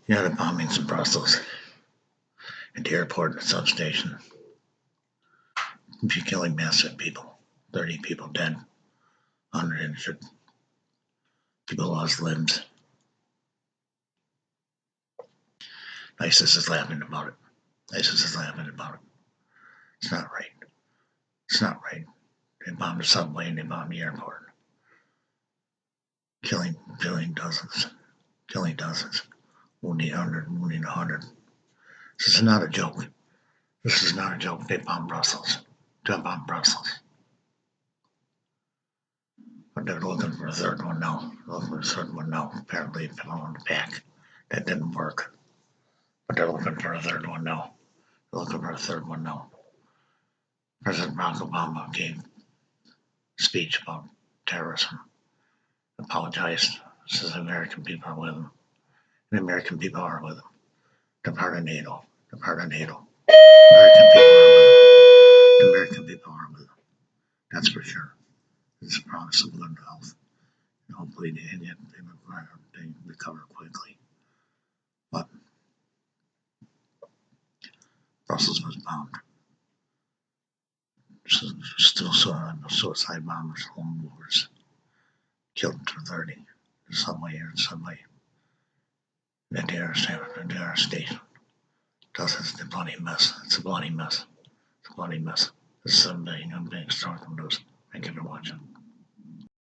You had the bombings in Brussels, at the airport, the substation, killing massive people. 30 people dead, 100 injured. People lost limbs. ISIS is laughing about it. ISIS is laughing about it. It's not right. It's not right. They bombed the subway and they bombed the airport. Killing dozens. Wounding 100. This is not a joke. This is not a joke. They bombed Brussels. They bombed Brussels. But they're looking for a third one now. Apparently, it fell on the back. That didn't work. But they're looking for a third one now. President Barack Obama gave a speech about terrorism. Apologized. Says the American people are with him. The American people are with him. They're part of NATO. The American people are with him. That's for sure. It's a promise of good health. And hopefully they recover quickly. But Brussels was bombed. Still suicide bombers, lone wolves, killed to 30. The subway. The DR station. It's a bloody mess. It's a bloody mess. This is something I'm being historical news. Thank you for watching.